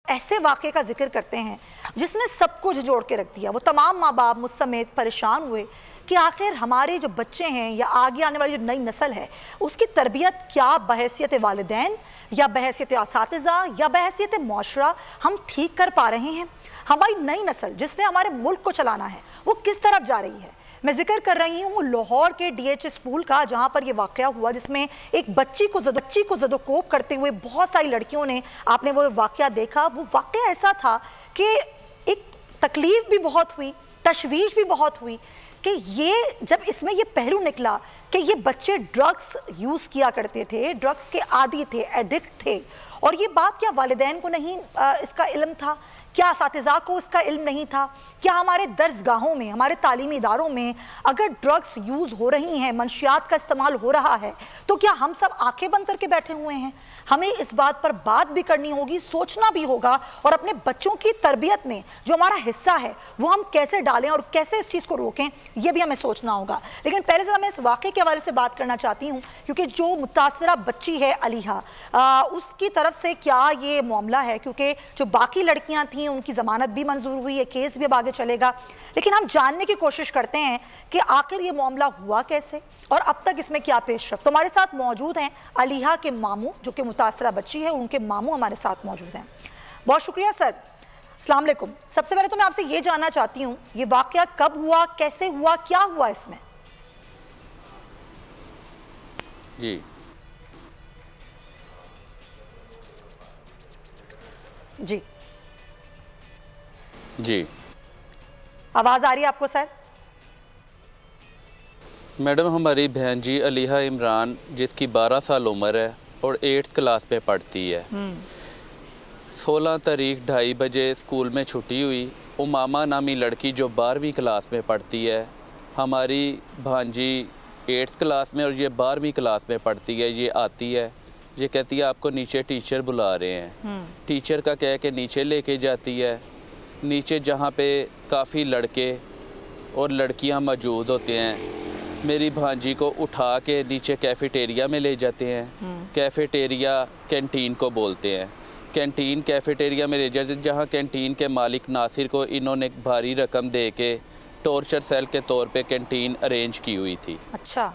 ऐसे वाक़े का जिक्र करते हैं जिसने सब कुछ जोड़ के रख दिया। वो तमाम माँ बाप मुझ समेत परेशान हुए कि आखिर हमारे जो बच्चे हैं या आगे आने वाली जो नई नस्ल है उसकी तरबियत क्या बहैसियत वालिदैन या बहैसियत असातिज़ा या बहैसियत मुआशरा हम ठीक कर पा रहे हैं। हमारी नई नस्ल जिसने हमारे मुल्क को चलाना है वो किस तरफ जा रही है। मैं जिक्र कर रही हूँ लाहौर के DH स्कूल का, जहाँ पर यह वाक़या हुआ जिसमें एक बच्ची को ज़दोकोप करते हुए बहुत सारी लड़कियों ने, आपने वो वाक़या देखा। वो वाक़या ऐसा था कि एक तकलीफ़ भी बहुत हुई, तशवीश भी बहुत हुई कि ये जब इसमें ये पहलू निकला कि ये बच्चे ड्रग्स यूज़ किया करते थे, ड्रग्स के आदी थे, एडिक्ट थे। और ये बात क्या वालिदैन को नहीं इसका इल्म था? क्या असातिज़ा को इसका इल्म नहीं था? क्या हमारे दर्सगाहों में, हमारे तालीमी इदारों में अगर ड्रग्स यूज़ हो रही हैं, मंशियात का इस्तेमाल हो रहा है, तो क्या हम सब आंखें बंद करके बैठे हुए हैं? हमें इस बात पर बात भी करनी होगी, सोचना भी होगा, और अपने बच्चों की तरबियत में जो हमारा हिस्सा है वो हम कैसे डालें और कैसे इस चीज़ को रोकें, ये भी हमें सोचना होगा। लेकिन पहले ज़रा मैं इस वाक़े के हवाले से बात करना चाहती हूँ, क्योंकि जो मुतासरा बच्ची है अलीहा, उसकी तरफ से क्या ये मामला है, क्योंकि जो बाकी लड़कियाँ थीं उनकी ज़मानत भी मंजूर हुई है, केस भी अब आगे चलेगा। लेकिन हम जानने की कोशिश करते हैं कि आखिर ये मामला हुआ कैसे और अब तक इसमें क्या पेशरफ्त। तो हमारे साथ मौजूद हैं अलीहा के मामू, जो कि मुतासरा बच्ची है, उनके मामू हमारे साथ मौजूद हैं। बहुत शुक्रिया सर। अस्सलाम वालेकुम। सबसे पहले तो मैं आपसे ये जानना चाहती हूँ, ये वाक़या कब हुआ, कैसे हुआ, क्या हुआ इसमें? जी जी जी, आवाज़ आ रही है आपको सर? मैडम हमारी बहन जी अलीहा इमरान, जिसकी 12 साल उम्र है और 8th क्लास में पढ़ती है, 16 तारीख 2:30 बजे स्कूल में छुट्टी हुई। उमामा नामी लड़की जो 12वीं क्लास में पढ़ती है, हमारी भांजी 8th क्लास में और ये 12वीं क्लास में पढ़ती है, ये आती है, ये कहती है आपको नीचे टीचर बुला रहे हैं। टीचर का कह के नीचे लेके जाती है। नीचे जहाँ पे काफ़ी लड़के और लड़कियाँ मौजूद होते हैं, मेरी भांजी को उठा के नीचे कैफ़ेटेरिया में ले जाते हैं। कैफ़ेटेरिया कैंटीन को बोलते हैं। कैंटीन कैफ़ेटेरिया में ले जाते, जहाँ कैंटीन के मालिक नासिर को इन्होंने भारी रकम दे के टॉर्चर सेल के तौर पे कैंटीन अरेंज की हुई थी। अच्छा,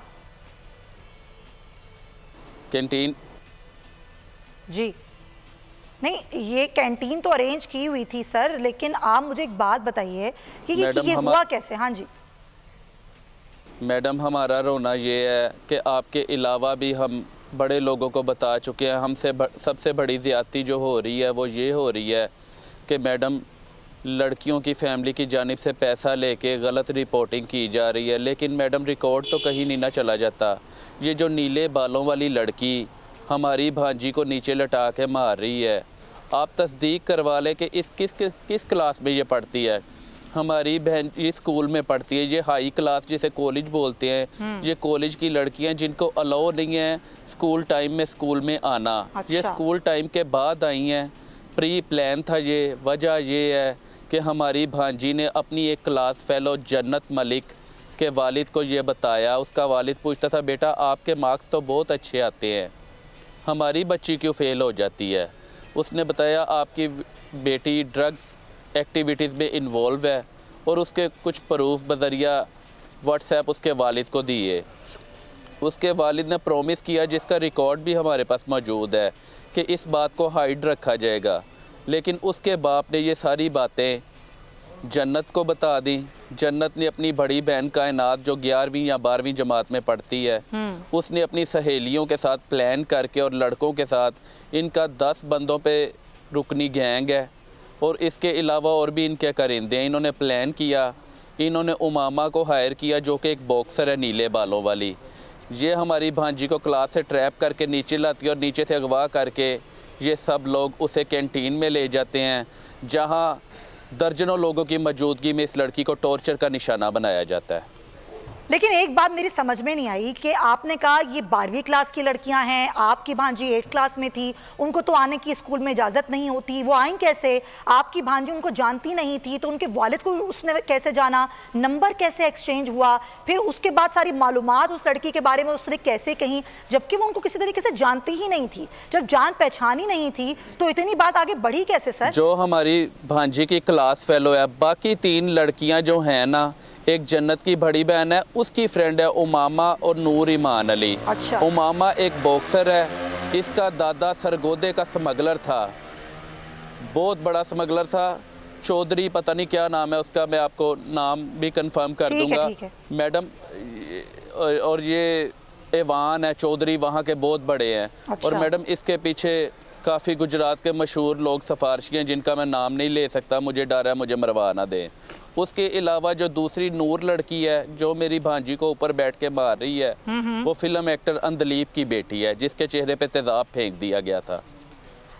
कैंटीन जी नहीं, ये कैंटीन तो अरेंज की हुई थी सर, लेकिन आप मुझे एक बात बताइए कि ये हुआ कैसे? हाँ जी मैडम, हमारा रोना ये है कि आपके अलावा भी हम बड़े लोगों को बता चुके हैं। हमसे सबसे बड़ी ज़्यादती जो हो रही है वो ये हो रही है कि मैडम लड़कियों की फैमिली की जानिब से पैसा लेके गलत रिपोर्टिंग की जा रही है, लेकिन मैडम रिकॉर्ड तो कहीं नहीं ना चला जाता। ये जो नीले बालों वाली लड़की हमारी भांजी को नीचे लटा के मार रही है, आप तस्दीक करवा लें कि इस किस क्लास में ये पढ़ती है। हमारी बहन ये स्कूल में पढ़ती है, ये हाई क्लास जिसे कॉलेज बोलते हैं। ये कॉलेज की लड़कियां जिनको अलाउ नहीं है स्कूल टाइम में स्कूल में आना। अच्छा। ये स्कूल टाइम के बाद आई हैं, प्री प्लान था ये। वजह ये है कि हमारी भांजी ने अपनी एक क्लास फेलो जन्नत मलिक के वालिद को ये बताया। उसका वालिद पूछता था, बेटा आपके मार्क्स तो बहुत अच्छे आते हैं, हमारी बच्ची क्यों फ़ेल हो जाती है? उसने बताया आपकी बेटी ड्रग्स एक्टिविटीज़ में इन्वॉल्व है, और उसके कुछ प्रूफ बज़रिया व्हाट्सएप उसके वालिद को दिए। उसके वालिद ने प्रॉमिस किया, जिसका रिकॉर्ड भी हमारे पास मौजूद है, कि इस बात को हाइड रखा जाएगा। लेकिन उसके बाप ने ये सारी बातें जन्नत को बता दी। जन्नत ने अपनी बड़ी बहन कायनात जो 11वीं या 12वीं जमात में पढ़ती है, उसने अपनी सहेलियों के साथ प्लान करके और लड़कों के साथ, इनका 10 बंदों पे रुकनी गैंग है और इसके अलावा और भी इनके करिंदे हैं। इन्होंने प्लान किया, इन्होंने उमामा को हायर किया जो कि एक बॉक्सर है नीले बालों वाली। ये हमारी भांजी को क्लास से ट्रैप करके नीचे लाती है और नीचे से अगवा करके ये सब लोग उसे कैंटीन में ले जाते हैं, जहाँ दर्जनों लोगों की मौजूदगी में इस लड़की को टॉर्चर का निशाना बनाया जाता है। लेकिन एक बात मेरी समझ में नहीं आई कि आपने कहा ये 12वीं क्लास की लड़कियां हैं, आपकी भांजी 8th क्लास में थी, उनको तो आने की स्कूल में इजाज़त नहीं होती, वो आईं कैसे? आपकी भांजी उनको जानती नहीं थी तो उनके वालिद को उसने कैसे जाना, नंबर कैसे एक्सचेंज हुआ, फिर उसके बाद सारी मालूमात उस लड़की के बारे में उसने कैसे कहीं, जबकि वो उनको किसी तरीके से जानती ही नहीं थी। जब जान पहचान ही नहीं थी तो इतनी बात आगे बढ़ी कैसे सर? जो हमारी भांजी की क्लास फेलो है, बाकी 3 लड़कियाँ जो हैं ना, एक जन्नत की बड़ी बहन है, उसकी फ्रेंड है उमामा और नूर ईमान अली। अच्छा। उमामा एक बॉक्सर है, इसका दादा सरगोदे का स्मगलर था, बहुत बड़ा स्मगलर था, चौधरी पता नहीं क्या नाम है उसका, मैं आपको नाम भी कंफर्म कर दूंगा मैडम। और ये एवान है चौधरी, वहाँ के बहुत बड़े हैं। अच्छा। और मैडम इसके पीछे काफ़ी गुजरात के मशहूर लोग सिफारशी हैं जिनका मैं नाम नहीं ले सकता, मुझे डर है मुझे मरवा ना दें। उसके अलावा जो दूसरी नूर लड़की है जो मेरी भांजी को ऊपर बैठ के मार रही है, वो फिल्म एक्टर अंदलीप की बेटी है जिसके चेहरे पे तेजाब फेंक दिया गया था।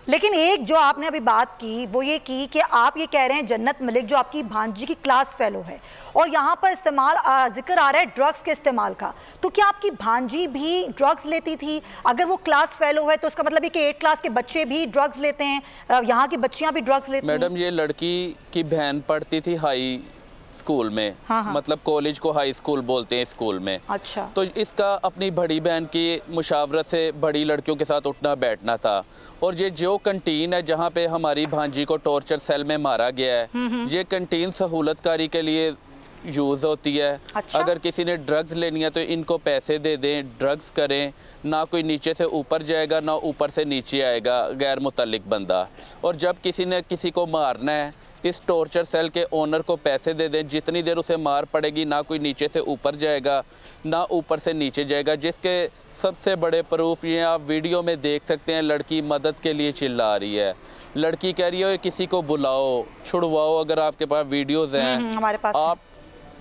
लेकिन एक जो आपने अभी बात की वो ये की कि आप ये कह रहे हैं जन्नत मलिक जो आपकी भांजी की क्लास फेलो है और यहाँ पर जिक्र आ रहा है ड्रग्स के इस्तेमाल का, तो क्या आपकी भांजी भी ड्रग्स लेती थी? अगर वो क्लास फेलो है तो इसका मतलब है कि 8th क्लास के बच्चे भी ड्रग्स लेते हैं, यहाँ की बच्चियाँ भी ड्रग्स लेती हैं? मैडम ये लड़की की बहन पढ़ती थी हाई स्कूल में। हाँ। मतलब कॉलेज को हाई स्कूल बोलते हैं स्कूल में। अच्छा। तो इसका अपनी बड़ी बहन की मुशावरत से बड़ी लड़कियों के साथ उठना बैठना था। और ये जो कंटीन है जहाँ पे हमारी भांजी को टॉर्चर सेल में मारा गया है, ये कंटीन सहूलतकारी के लिए यूज़ होती है। अच्छा? अगर किसी ने ड्रग्स लेनी है तो इनको पैसे दे दें, ड्रग्स करें, ना कोई नीचे से ऊपर जाएगा ना ऊपर से नीचे आएगा गैर मुतल्लिक बंदा। और जब किसी ने किसी को मारना है, इस टॉर्चर सेल के ओनर को पैसे दे दें, जितनी देर उसे मार पड़ेगी ना कोई नीचे से ऊपर जाएगा ना ऊपर से नीचे जाएगा। जिसके सबसे बड़े प्रूफ ये आप वीडियो में देख सकते हैं, लड़की मदद के लिए चिल्ला रही है, लड़की कह रही है किसी को बुलाओ छुड़वाओ। अगर आपके पास वीडियोज़ हैं हमारे पास आप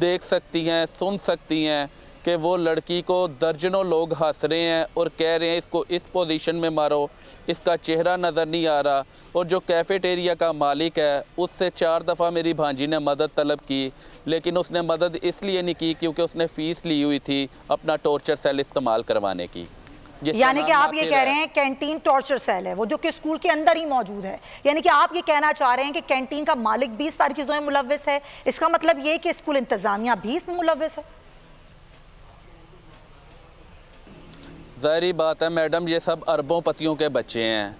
देख सकती हैं, सुन सकती हैं कि वो लड़की को दर्जनों लोग हंस रहे हैं और कह रहे हैं इसको इस पोजीशन में मारो, इसका चेहरा नज़र नहीं आ रहा। और जो कैफेटेरिया का मालिक है उससे 4 दफ़ा मेरी भांजी ने मदद तलब की, लेकिन उसने मदद इसलिए नहीं की क्योंकि उसने फ़ीस ली हुई थी अपना टॉर्चर सेल इस्तेमाल करवाने की। यानी कि आप ये कह रहे हैं कैंटीन टॉर्चर सेल है वो जो कि स्कूल के अंदर ही मौजूद है, यानी कि आप ये कहना चाह रहे हैं कि कैंटीन का मालिक भी इस सारी चीज़ों में मुलव्विस है। इसका मतलब ये कि स्कूल इंतज़ामिया भी इसमें मुलव्विस है। ज़ाहिरी बात है मैडम, ये सब अरबों पतियों के बच्चे हैं,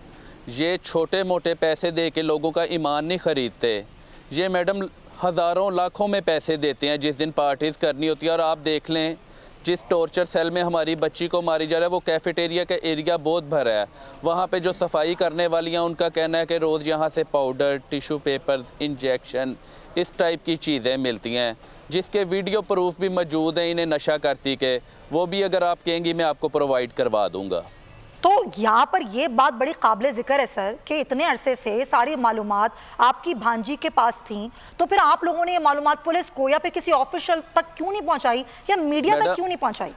ये छोटे मोटे पैसे दे के लोगों का ईमान नहीं ख़रीदते। ये मैडम हज़ारों लाखों में पैसे देते हैं जिस दिन पार्टीज़ करनी होती है। और आप देख लें जिस टॉर्चर सेल में हमारी बच्ची को मारी जा रहा है वो कैफेटेरिया का एरिया बहुत भरा है। वहाँ पे जो सफाई करने वाली हैं उनका कहना है कि रोज़ यहाँ से पाउडर, टिशू पेपर्स, इंजेक्शन, इस टाइप की चीज़ें मिलती हैं जिसके वीडियो प्रूफ भी मौजूद हैं इन्हें नशा करती के। वो भी अगर आप कहेंगी मैं आपको प्रोवाइड करवा दूँगा। तो यहाँ पर ये बात बड़ी काबिल ज़िक्र है सर कि इतने अरसे से सारी मालूमात आपकी भांजी के पास थी, तो फिर आप लोगों ने ये मालूमात पुलिस को या फिर किसी ऑफिशियल तक क्यों नहीं पहुँचाई या मीडिया तक क्यों नहीं पहुँचाई?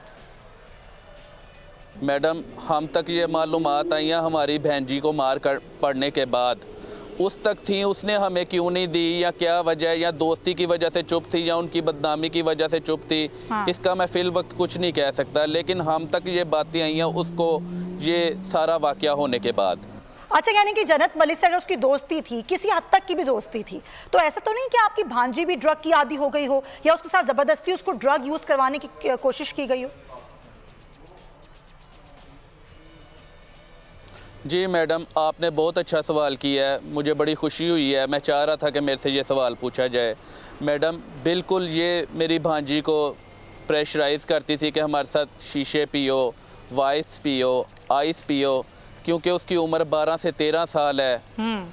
मैडम हम तक ये मालूमात आई हैं हमारी बहन जी को मार कर पड़ने के बाद, उस तक थी, उसने हमें क्यों नहीं दी या क्या वजह, या दोस्ती की वजह से चुप थी या उनकी बदनामी की वजह से चुप थी। हाँ। इसका मैं फिल वक्त कुछ नहीं कह सकता, लेकिन हम तक ये बातें आई हैं उसको ये सारा वाकया होने के बाद। अच्छा, यानी कि जन्नत मलिक से अगर उसकी दोस्ती थी, किसी हद तक की भी दोस्ती थी, तो ऐसा तो नहीं कि आपकी भांजी भी ड्रग की आदी हो गई हो या उसके साथ ज़बरदस्ती उसको ड्रग यूज़ करवाने की कोशिश की गई हो? जी मैडम, आपने बहुत अच्छा सवाल किया है, मुझे बड़ी खुशी हुई है। मैं चाह रहा था कि मेरे से ये सवाल पूछा जाए। मैडम बिल्कुल ये मेरी भांजी को प्रेशराइज़ करती थी कि हमारे साथ शीशे पियो, वाइस पियो, आइस पियो, क्योंकि उसकी उम्र 12 से 13 साल है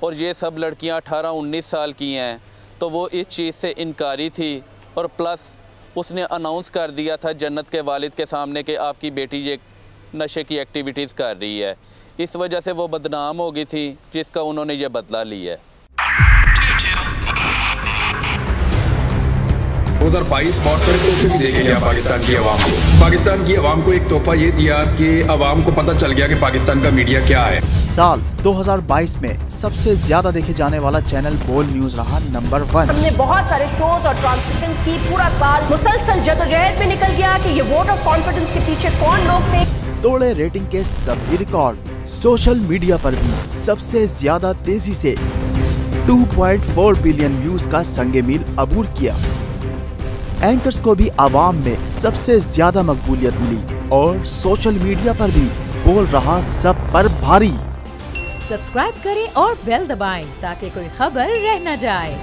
और ये सब लड़कियां 18-19 साल की हैं। तो वो इस चीज़ से इनकारी थी और प्लस उसने अनाउंस कर दिया था जन्नत के वालिद के सामने कि आपकी बेटी ये नशे की एक्टिविटीज़ कर रही है। इस वजह से वो बदनाम हो गई थी जिसका उन्होंने ये बदला लिया है। 2022 बहुत सारे तोहफे भी देखे गया पाकिस्तान की आवाम को। पाकिस्तान की आवाम को एक तोहफा ये दिया कि आवाम को पता चल गया कि पाकिस्तान का मीडिया क्या है। साल 2022 में सबसे ज्यादा देखे जाने वाला चैनल बोल न्यूज रहा नंबर 1। हमने बहुत सारे शोज और ट्रांसमिशंस की, पूरा साल मुसलसल जदोजहद में निकल गया कि ये वोट ऑफ कॉन्फिडेंस के पीछे कौन लोग थे। तोड़े रेटिंग के सभी रिकॉर्ड। सोशल मीडिया पर भी सबसे ज्यादा तेजी से 2.4 बिलियन व्यूज का संगे मील अबूर किया। एंकर्स को भी आवाम में सबसे ज्यादा मकबूलियत मिली और सोशल मीडिया पर भी बोल रहा सब पर भारी। सब्सक्राइब करें और बेल दबाएं ताकि कोई खबर रह न जाए।